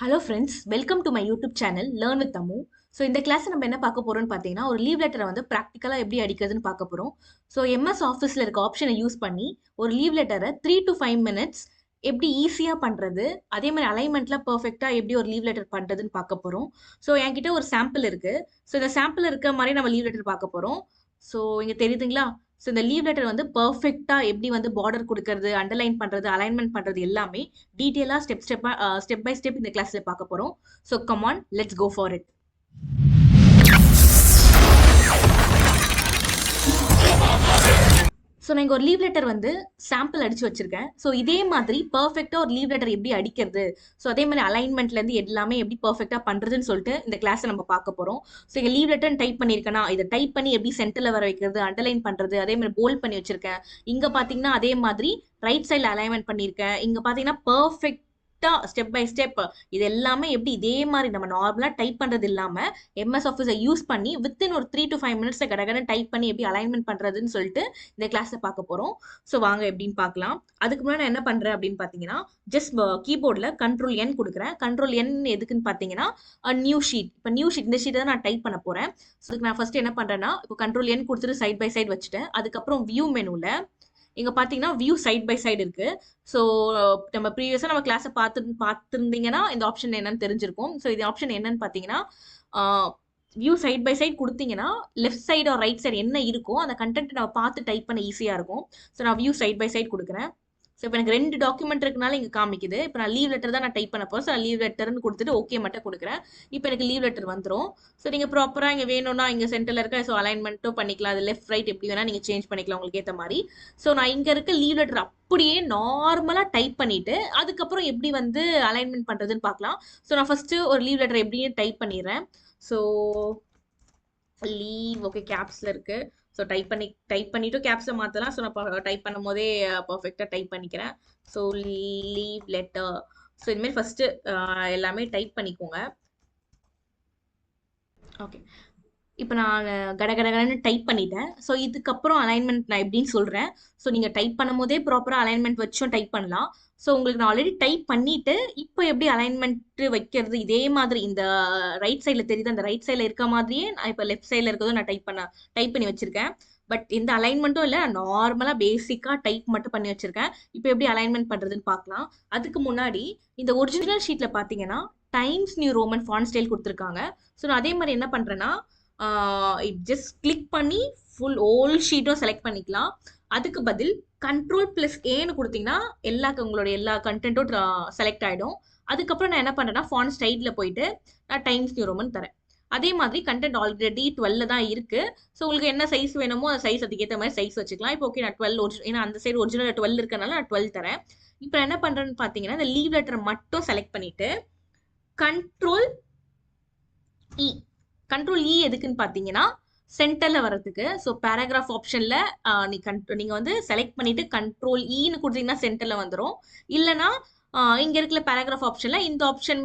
Hello friends, welcome to my YouTube channel learn with Jammu. So இந்த class நம்ம என்ன பார்க்க போறோம்னு பார்த்தீங்கன்னா, ஒரு லீவ் லெட்டரை வந்து ப்ராக்டிக்கலாக எப்படி அடிக்கிறதுன்னு பார்க்க போறோம். ஸோ எம்எஸ் ஆஃபீஸில் இருக்க ஆப்ஷனை யூஸ் பண்ணி ஒரு லீவ் லெட்டரை 3 to 5 minutes எப்படி ஈஸியாக பண்ணுறது, அதே மாதிரி அலைன்மெண்ட்ல பர்ஃபெக்டாக எப்படி ஒரு லீவ் லெட்டர் பண்ணுறதுன்னு பார்க்க போறோம். ஸோ என்கிட்ட ஒரு சாம்பிள் இருக்கு. ஸோ இந்த சாம்பிள் இருக்க மாதிரி நம்ம லீவ் லெட்டர் பார்க்க போறோம். ஸோ இங்க தெரியுதுங்களா? ஸோ இந்த லீவ் லெட்டர் வந்து பர்ஃபெக்ட்டா எப்படி வந்து பார்டர் குடுக்கறது, அண்டர்லைன் பண்றது, அலைன்மென்ட் பண்றது எல்லாமே டீட்டெயிலா ஸ்டெப் பை ஸ்டெப் இந்த கிளாஸ்ல பார்க்க போறோம். So come on, let's go for it. So நான் இங்க ஒரு லீவ் லெட்டர் வந்து சாம்பிள் அடிச்சு வச்சிருக்கேன். ஸோ இதே மாதிரி பர்ஃபெக்ட்டா ஒரு லீவ் லெட்டர் எப்படி அடிக்கிறது, ஸோ அதே மாதிரி அலைன்மெண்ட்ல இருந்து எல்லாமே எப்படி பர்ஃபெக்ட்டா பண்றதுன்னு சொல்லிட்டு இந்த கிளாஸை நம்ம பார்க்க போறோம். ஸோ இங்க லீவ் லெட்டர் டைப் பண்ணியிருக்கேன்னா இதை டைப் பண்ணி எப்படி சென்டர்ல வர வைக்கிறது, அண்டர்லைன் பண்றது, அதே மாதிரி போல்ட் பண்ணி வச்சிருக்கேன். இங்க பாத்தீங்கன்னா அதே மாதிரி ரைட் சைட்ல அலைன்மெண்ட் பண்ணியிருக்கேன். இங்க பாத்தீங்கன்னா பர்ஃபெக்ட் ஸ்டெப் பை ஸ்டெப் இது எல்லாமே எப்படி இதே மாதிரி நம்ம நார்மலா டைப் பண்றது இல்லாம எம்எஸ் ஆஃபீஸை யூஸ் பண்ணி வித்தின் ஒரு 3 to 5 minutes கடகட டைப் பண்ணி எப்படி அலைன்மெண்ட் பண்றதுன்னு சொல்லிட்டு இந்த கிளாஸ்ல பார்க்க போறோம். ஸோ வாங்க எப்படின்னு பார்க்கலாம். அதுக்கு முன்னாடி நான் என்ன பண்றேன் அப்படின்னு பாத்தீங்கன்னா, ஜஸ்ட் கீபோர்ட்ல Ctrl+N கொடுக்குறேன். Ctrl+N எதுக்குன்னு பாத்தீங்கன்னா நியூ ஷீட். இப்போ நியூ ஷீட் இந்த ஷீட் தான் நான் டைப் பண்ண போறேன். ஸோ இதுக்கு நான் ஃபர்ஸ்ட் என்ன பண்றேன்னா, இப்போ Ctrl+N கொடுத்துட்டு சைட் பை சைட் வச்சுட்டேன். அதுக்கப்புறம் வியூ மெனுல இங்க பாத்தீங்கன்னா வியூ சைட் பை சைடு இருக்கு. ஸோ நம்ம ப்ரீவியஸா நம்ம கிளாஸை பார்த்துருந்தீங்கன்னா இந்த ஆப்ஷன் என்னன்னு தெரிஞ்சிருக்கும். ஸோ இது ஆப்ஷன் என்னன்னு பாத்தீங்கன்னா, வியூ சைட் பை சைட் கொடுத்தீங்கன்னா left side or right side என்ன இருக்கோ அந்த கண்டென்ட் நம்ம பார்த்து டைப் பண்ண ஈஸியா இருக்கும். ஸோ நான் வியூ சைட் பை சைட் கொடுக்குறேன். ஸோ இப்போ எனக்கு 2 டாக்குமெண்ட் இருக்கனால இங்கே காமிக்குது. இப்போ நான் லீவ் லெட்டர் தான் நான் டைப் பண்ண போறேன். ஸோ நான் லீவ் லெட்டர்னு கொடுத்துட்டு ஓகே மட்டும் கொடுக்குறேன். இப்போ எனக்கு லீவ் லெட்டர் வந்துடும். ஸோ நீங்கள் ப்ராப்பராக இங்கே வேணும்னா இங்கே சென்டரில் இருக்க ஸோ அலைன்மெண்ட்டும் பண்ணிக்கலாம். அது லெஃப்ட் ரைட் எப்படி வேணா நீங்கள் சேஞ்ச் பண்ணிக்கலாம் உங்களுக்கு ஏற்ற மாதிரி. ஸோ நான் இங்கே இருக்க லீவ் லெட்டர் அப்படியே நார்மலாக டைப் பண்ணிட்டு அதுக்கப்புறம் எப்படி வந்து அலைன்மெண்ட் பண்ணுறதுன்னு பார்க்கலாம். ஸோ நான் ஃபர்ஸ்ட் ஒரு லீவ் லெட்டர் எப்படின்னு டைப் பண்ணிடுறேன். ஸோ லீவ் ஓகே கேப்ஸ்ல இருக்கு. ஸோ டைப் பண்ணிட்டு கேப்ஸை மாற்றலாம். ஸோ நான் டைப் பண்ணும் போதே பர்ஃபெக்டாக டைப் பண்ணிக்கிறேன். So leave letter. ஸோ இதுமாரி ஃபர்ஸ்ட் எல்லாமே டைப் பண்ணிக்கோங்க. ஓகே, இப்போ நான் கடகடன்னு டைப் பண்ணிட்டேன். ஸோ இதுக்கப்புறம் அலைன்மெண்ட் நான் எப்படின்னு சொல்கிறேன். ஸோ நீங்கள் டைப் பண்ணும் போதே ப்ராப்பராக அலைன்மெண்ட் வச்சும் டைப் பண்ணலாம். ஸோ உங்களுக்கு நான் ஆல்ரெடி டைப் பண்ணிட்டு இப்போ எப்படி அலைன்மெண்ட் வைக்கிறது இதே மாதிரி இந்த ரைட் சைடில் தெரியுது, அந்த ரைட் சைடில் இருக்க மாதிரியே நான் இப்போ லெஃப்ட் சைடில் இருக்கிறதும் நான் டைப் பண்ணி வச்சிருக்கேன். பட் எந்த அலைன்மெண்ட்டும் இல்லை, நார்மலாக பேசிக்காக டைப் மட்டும் பண்ணி வச்சிருக்கேன். இப்போ எப்படி அலைன்மெண்ட் பண்ணுறதுன்னு பார்க்கலாம். அதுக்கு முன்னாடி இந்த ஒரிஜினல் ஷீட்டில் பார்த்தீங்கன்னா Times New Roman font style கொடுத்துருக்காங்க. ஸோ நான் அதே மாதிரி என்ன பண்ணுறேன்னா, ஜஸ்ட் கிளிக் பண்ணி ஃபுல் ஓல் ஷீட்டும் செலக்ட் பண்ணிக்கலாம். அதுக்கு பதில் Ctrl+Aன்னு கொடுத்தீங்கன்னா உங்களோட எல்லா கண்டென்ட்டும் செலக்ட் ஆகிடும். அதுக்கப்புறம் நான் என்ன பண்ணுறேன்னா ஃபாண்ட் ஸ்டைலில் போயிட்டு நான் டைம்ஸ் நியூ ரோமன் தரேன். அதே மாதிரி கண்டென்ட் ஆல்ரெடி 12 தான் இருக்கு. ஸோ உங்களுக்கு என்ன சைஸ் வேணுமோ அந்த சைஸ் அதுக்கேற்ற மாதிரி சைஸ் வச்சுக்கலாம். இப்போ ஓகே நான் 12 ஏன்னா அந்த சைடு ஒரிஜினல் 12 இருக்கனால நான் 12 தரேன். இப்போ நான் என்ன பண்ணுறேன்னு பார்த்தீங்கன்னா இந்த லீவ் லெட்டரை மட்டும் செலக்ட் பண்ணிட்டு Ctrl+E எதுக்குன்னு பார்த்தீங்கன்னா சென்டர்ல வர்றதுக்கு. ஸோ பேராகிராஃப் ஆப்ஷன்ல நீங்க வந்து செலக்ட் பண்ணிட்டு Ctrl+Eன்னு கொடுத்தீங்கன்னா சென்டர்ல வந்துடும். இல்லைன்னா இங்க இருக்கிற பேராகிராஃப் ஆப்ஷன்ல இந்த ஆப்ஷன்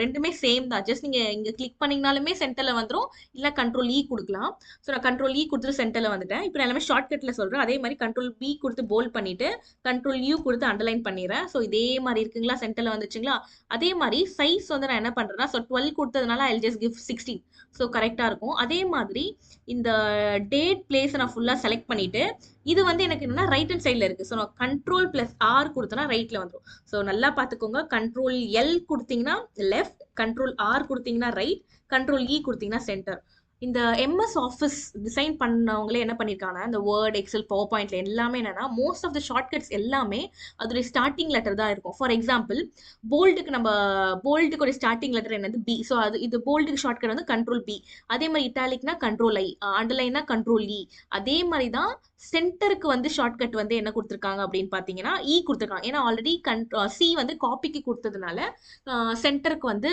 ரெண்டுமே சேம் தான். ஜஸ்ட் நீங்க இங்க கிளிக் பண்ணீங்கனாலுமே சென்டர்ல வந்துடும். இல்ல Ctrl+E கொடுக்கலாம். ஸோ நான் Ctrl+E கொடுத்துட்டு சென்டர்ல வந்துட்டேன். இப்போ நான் எல்லாமே ஷார்ட்கட்ல சொல்றேன். அதே மாதிரி Ctrl+B கொடுத்து போல்ட் பண்ணிட்டு Ctrl+U கொடுத்து அண்டர்லைன் பண்ணிடுறேன். ஸோ இதே மாதிரி இருக்குங்களா, சென்டர்ல வந்துச்சுங்களா. அதே மாதிரி சைஸ் வந்து நான் என்ன பண்றேன்னா, ஸோ 12 கொடுத்ததுனால ஐ ஜஸ்ட் கிவ் 16. ஸோ கரெக்டா இருக்கும். அதே மாதிரி இந்த டேட் பிளேஸ் நான் ஃபுல்லா செலக்ட் பண்ணிட்டு இது வந்து எனக்கு என்னன்னா ரைட் ஹேண்ட் சைட்ல இருக்கு. ஸோ நான் Ctrl+R கொடுத்தனா ரைட்ல வந்துடும். ஸோ நல்லா பார்த்துக்கோங்க. Ctrl+L கொடுத்தீங்கன்னா லெஃப்ட், Ctrl+R கொடுத்தீங்கன்னா ரைட், Ctrl+E கொடுத்தீங்கன்னா சென்டர். இந்த எம்எஸ் ஆஃபீஸ் டிசைன் பண்ணவங்களே என்ன பண்ணியிருக்காங்கன்னா, இந்த வேர்ட், எக்ஸல், பவர் பாயிண்ட்ல எல்லாமே என்னன்னா மோஸ்ட் ஆஃப் த ஷார்ட்கட்ஸ் எல்லாமே அதோடைய ஸ்டார்டிங் லெட்டர் தான் இருக்கும். ஃபார் எக்ஸாம்பிள் போல்டுக்கு ஒரு ஸ்டார்டிங் லெட்டர் என்னது பி. ஸோ இது போல்டுக்கு ஷார்ட்கட் வந்து Ctrl+B. அதே மாதிரி இட்டாலிக்னா Ctrl+I, அண்டர்லைன்னா Ctrl+E. அதே மாதிரி தான் சென்டருக்கு வந்து ஷார்ட்கட் வந்து என்ன கொடுத்துருக்காங்க அப்படின்னு பார்த்தீங்கன்னா இ கொடுத்துருக்காங்க. ஏன்னா ஆல்ரெடி சி வந்து காப்பிக்கு கொடுத்ததுனால சென்டருக்கு வந்து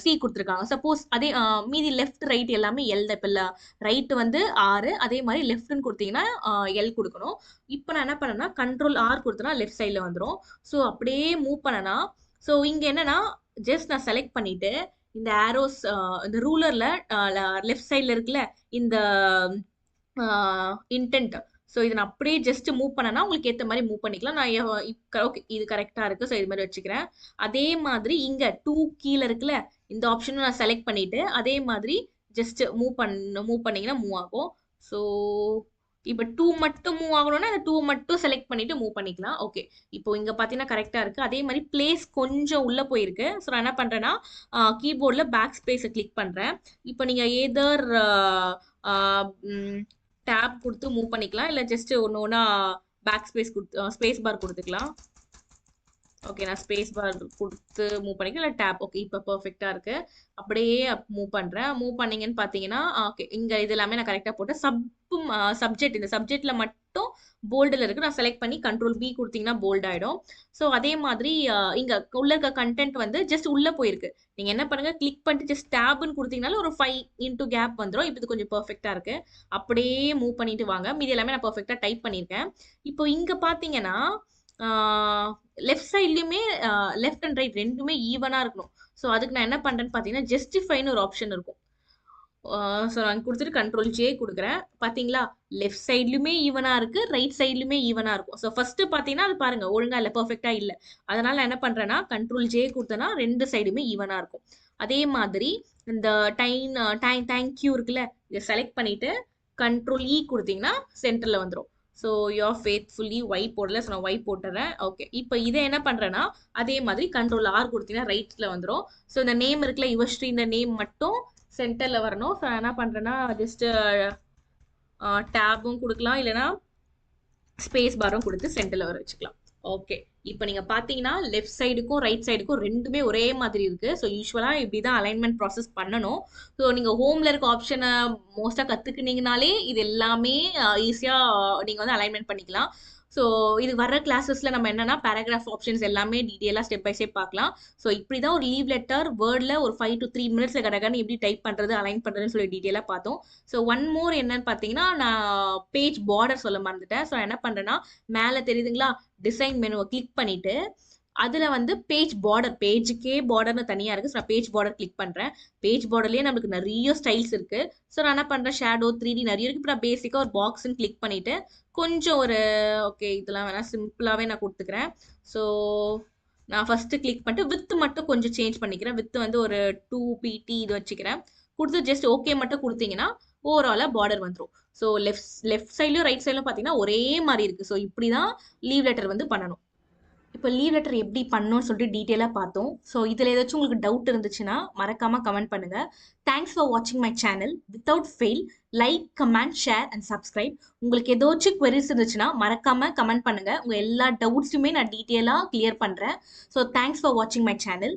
சி கொடுத்துருக்காங்க. சப்போஸ் அதே மீதி லெஃப்ட் ரைட் எல்லாமே எல். இப்போ ரைட் வந்து 6, அதே மாதிரி லெஃப்ட்னு கொடுத்தீங்கன்னா எல் கொடுக்கணும். இப்போ நான் என்ன பண்ணேன்னா Ctrl+R கொடுத்தனா லெஃப்ட் சைடில் வந்துடும். ஸோ அப்படியே மூவ் பண்ணனா, ஸோ இங்கே என்னன்னா ஜஸ்ட் நான் செலக்ட் பண்ணிட்டு இந்த ஆரோஸ் இந்த ரூலர்ல லெஃப்ட் சைடில் இருக்குல்ல இந்த இன்டென்ட், ஸோ இதை நான் அப்படியே ஜஸ்ட் மூவ் பண்ணனா உங்களுக்கு ஏற்ற மாதிரி மூவ் பண்ணிக்கலாம். நான் ஓகே இது கரெக்டாக இருக்குது. ஸோ இது மாதிரி வச்சுக்கிறேன். அதே மாதிரி இங்கே 2 கீழே இருக்குல்ல, இந்த ஆப்ஷனும் நான் செலக்ட் பண்ணிட்டு அதே மாதிரி ஜஸ்ட் மூவ் பண்ணீங்கன்னா மூவ் ஆகும். ஸோ இப்போ 2 மட்டும் மூவ் ஆகணும்னா இந்த 2 மட்டும் செலக்ட் பண்ணிட்டு மூவ் பண்ணிக்கலாம். ஓகே, இப்போ இங்கே பார்த்தீங்கன்னா கரெக்டாக இருக்குது. அதே மாதிரி பிளேஸ் கொஞ்சம் உள்ளே போயிருக்கு. ஸோ நான் என்ன பண்ணுறேன்னா கீபோர்டில் பேக் ஸ்பேஸை கிளிக் பண்ணுறேன். இப்போ நீங்கள் ஏதர் டேப் கொடுத்து மூவ் பண்ணிக்கலாம், இல்லை ஜஸ்ட் ஒன்று ஒன்றா பேக் ஸ்பேஸ் பார் கொடுத்துக்கலாம். ஓகே, நான் ஸ்பேஸ் பார் கொடுத்து மூவ் பண்ணிக்கலாம், இல்லை டேப். ஓகே, இப்போ பர்ஃபெக்டாக இருக்குது. அப்படியே மூவ் பண்ணுறேன். மூவ் பண்ணீங்கன்னு பார்த்தீங்கன்னா ஓகே, இங்கே இது எல்லாமே நான் கரெக்டாக போட்டேன். சப்ஜெக்ட் இந்த சப்ஜெக்டில் மட்டும் போல்டில் இருக்குது. நான் செலக்ட் பண்ணி Ctrl B கொடுத்தீங்கன்னா போல்ட் ஆகிடும். ஸோ அதே மாதிரி இங்கே உள்ள இருக்க கண்டென்ட் வந்து ஜஸ்ட் உள்ளே போயிருக்கு. நீங்கள் என்ன பண்ணுங்கள், கிளிக் பண்ணிட்டு ஜஸ்ட் டேப்னு கொடுத்தீங்கனாலும் ஒரு 5 இன்ட்டு கேப் வந்துடும். இப்போ இது கொஞ்சம் பர்ஃபெக்டாக இருக்குது. அப்படியே மூவ் பண்ணிட்டு வாங்க. மீதி எல்லாமே நான் பர்ஃபெக்டாக டைப் பண்ணியிருக்கேன். இப்போ இங்கே பார்த்தீங்கன்னா லெஃப்ட் சைட்லையுமே லெஃப்ட் அண்ட் ரைட் ரெண்டுமே ஈவனாக இருக்கணும். ஸோ அதுக்கு நான் என்ன பண்ணுறேன்னு பார்த்தீங்கன்னா ஜஸ்டிஃபைன்னு ஒரு ஆப்ஷன் இருக்கும். ஸோ நான் கொடுத்துட்டு Ctrl J கொடுக்குறேன். பார்த்தீங்களா, லெஃப்ட் சைட்லையுமே ஈவனாக இருக்குது, ரைட் சைட்லையுமே ஈவனாக இருக்கும். ஸோ ஃபஸ்ட்டு பார்த்தீங்கன்னா அது பாருங்கள் ஒழுங்காக இல்லை, பர்ஃபெக்டாக இல்லை. அதனால் நான் என்ன பண்ணுறேன்னா Ctrl J கொடுத்தேன்னா 2 சைடுமே ஈவனாக இருக்கும். அதே மாதிரி இந்த தேங்க்யூ இருக்குல்ல, இதை செலக்ட் பண்ணிவிட்டு Ctrl E கொடுத்தீங்கன்னா சென்டரில் வந்துடும். ஸோ யூஆர் ஃபேத்ஃபுல்லி ஒய் போடல. ஸோ நான் ஒய் போட்டுறேன். ஓகே, இப்போ இதை என்ன பண்ணுறேன்னா அதே மாதிரி Ctrl R கொடுத்தீங்கன்னா ரைட்டில் வந்துடும். ஸோ இந்த நேம் இருக்குல்ல, யுவஸ்ரீ, இந்த நேம் மட்டும் சென்டரில் வரணும். ஸோ நான் என்ன பண்ணுறேன்னா ஜஸ்ட் டேபும் கொடுக்கலாம், இல்லைனா ஸ்பேஸ் பாரும் கொடுத்து சென்டரில் வர வச்சுக்கலாம். ஓகே, இப்போ நீங்கள் பார்த்தீங்கன்னா லெஃப்ட் சைடுக்கும் ரைட் சைடுக்கும் ரெண்டுமே ஒரே மாதிரி இருக்குது. ஸோ யூஸ்வலாக இப்படி தான் அலைன்மெண்ட் ப்ராசஸ் பண்ணணும். ஸோ நீங்கள் ஹோமில் இருக்க ஆப்ஷனை மோஸ்ட்டாக கற்றுக்கினீங்கனாலே இது எல்லாமே ஈஸியாக நீங்கள் வந்து அலைன்மெண்ட் பண்ணிக்கலாம். ஸோ இது வர்ற கிளாஸஸில் நம்ம என்னென்னா பேராகிராஃப் ஆப்ஷன்ஸ் எல்லாமே டீட்டெயிலாக ஸ்டெப் பை ஸ்டெப் பார்க்கலாம். ஸோ இப்படி தான் ஒரு லீவ் லெட்டர் வேர்டில் ஒரு 5 to 3 மினிட்ஸில் கடகன்னு எப்படி டைப் பண்ணுறது, அலைன் பண்ணுறதுன்னு சொல்லி டீட்டெயிலாக பார்த்தோம். ஸோ ஒன் மோர் என்னன்னு பார்த்தீங்கன்னா நான் பேஜ் பார்டர் சொல்ல மறந்துட்டேன். ஸோ என்ன பண்ணுறேன்னா மேலே தெரியுதுங்களா, டிசைன் மெனுவை கிளிக் பண்ணிவிட்டு அதில் வந்து பேஜ் பார்டர், பேஜுக்கே பார்டர்னு தனியாக இருக்குது. ஸோ நான் பேஜ் பார்டர் கிளிக் பண்ணுறேன். பேஜ் பார்டர்லேயே நம்மளுக்கு நிறைய ஸ்டைல்ஸ் இருக்குது. ஸோ நான் என்ன பண்ணுறேன், ஷேடோ 3D நிறைய இருக்குது. இப்போ நான் பேசிக்காக ஒரு பாக்ஸ்ன்னு கிளிக் பண்ணிவிட்டு கொஞ்சம் ஒரு ஓகே இதெல்லாம் வேணால் சிம்பிளாகவே நான் கொடுத்துக்கிறேன். ஸோ நான் ஃபஸ்ட்டு கிளிக் பண்ணிட்டு வித்து மட்டும் கொஞ்சம் சேஞ்ச் பண்ணிக்கிறேன். வித்து வந்து ஒரு 2 pt இது வச்சுக்கிறேன். கொடுத்து ஜஸ்ட் ஓகே மட்டும் கொடுத்தீங்கன்னா ஓவராலாக பார்டர் வந்துடும். ஸோ லெஃப்ட் சைட்லையும் ரைட் சைட்லையும் பார்த்தீங்கன்னா ஒரே மாதிரி இருக்குது. ஸோ இப்படி தான் லீவ் லெட்டர் வந்து பண்ணணும். இப்போ லீவ் லெட்டர் எப்படி பண்ணணும்னு சொல்லிட்டு டீட்டெயிலாக பார்த்தோம். ஸோ இதில் ஏதாச்சும் உங்களுக்கு டவுட் இருந்துச்சுன்னா மறக்காமல் கமெண்ட் பண்ணுங்கள். தேங்க்ஸ் ஃபார் வாட்சிங் my channel. Without fail like, comment, share and subscribe. உங்களுக்கு ஏதாச்சும் queries இருந்துச்சுன்னா மறக்காமல் கமெண்ட் பண்ணுங்கள். உங்கள் எல்லா டவுட்ஸுமே நான் டீட்டெயிலாக கிளியர் பண்ணுறேன். ஸோ தேங்க்ஸ் ஃபார் வாட்சிங் மை சேனல்.